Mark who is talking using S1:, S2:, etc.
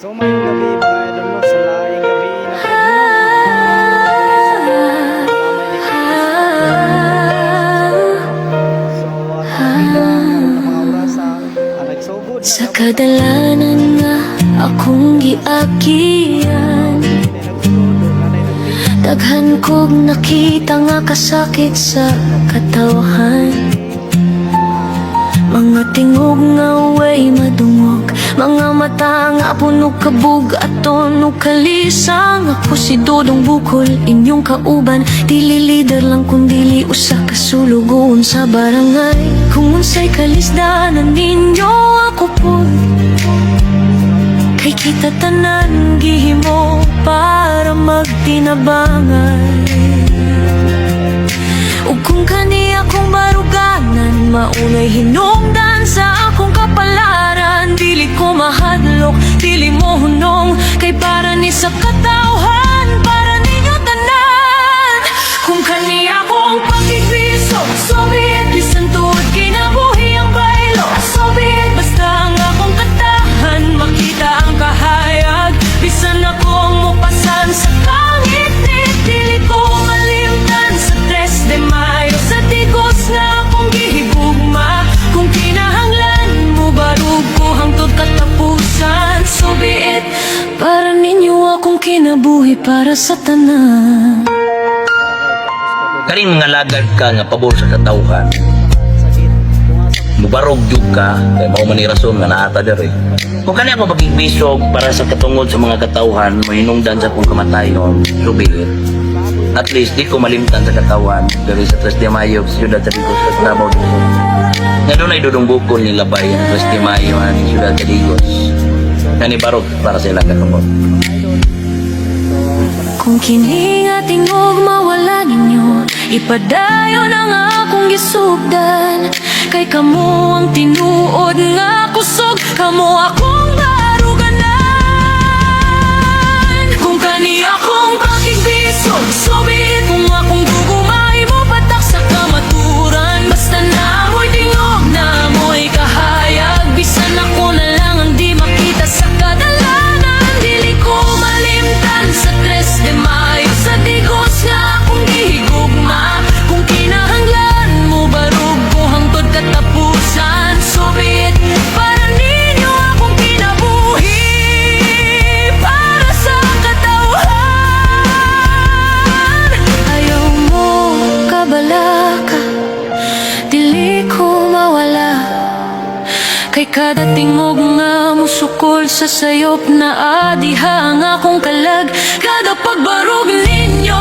S1: So mayong gabi mga idol no, sa laing gabi na po
S2: sa kadalanan nga akong giagian, daghan kog nakita nga kasakit sa katawhan. Mga tingog nga way madungog, mga mata nga puno kabug aton ug kalisang. Ako si Dodong Bukol, inyong kauban, dili leader lang kundili usa ka sulugon sa barangay. Kung unsay kalisdanan ninyo ako po, kay kita tanan gihimo para magtinabangan. Ug kung kani akong baruganan, maunay hinungdan sa akong kapalaran. Dili ko mahadlok, dili mo hunong, kay para ni sa katawhan, para ninyo tanan. Kung kani akong pagkikriso, so be it, bisan tuod kinabuhi ang baylo. So be it, basta ang akong katahan, makita ang kahayag, bisan akong mupasan sa langit. Dili ko malimtan sa 3 de Mayo, sa tigos na akong gihigugma. Kung kinahanglan mo barug ko hangtod katapusan, so be it, para ninyo akong kinabuhi, para sa tanan.
S3: Karing mga lagad ka nga pabor sa katawhan, mubarog jud ka, kay mao man ni rason nga naata diri. Kung kani ako pagigbisog para sa katungod sa mga katawhan, mahinungdan sa akong kamatayon, subir. At least di ko malimtan sa katawhan diri sa 3 de Mayo sa siyudad sa Digos sa Davao. Nga doon ay Dodong Bukol ni labay ang 3 de Mayo ang siyudad sa Digos. Kani barog para sa ilang katungod.
S2: Kung kini nga tingog mawala ninyo, ipadayon ang akong gisugdan. Kay kamo ang tinuod nga kusog, kamo akong baruganan. Kung kani akong pakigbisog, so be it, kung akong gugumay mo patak sa kamaturan. Basta na amoy tingog, na amoy kahayag, bisan ako na lang ang di makita sa kadalanan. Dili ko malimtan sa 3 de Mayo, sa tigos nga akong gihigugma. Kung kinahanglan mo barug ko hangtod katapusan, so be it, para ninyo akong kinabuhi, para sa katawhan. Ayaw mo kabalaka, dili ko mawala, kay kada tingog nga musukol sa sayop na adiha ang akong kalag. Kada pagbarog ninyo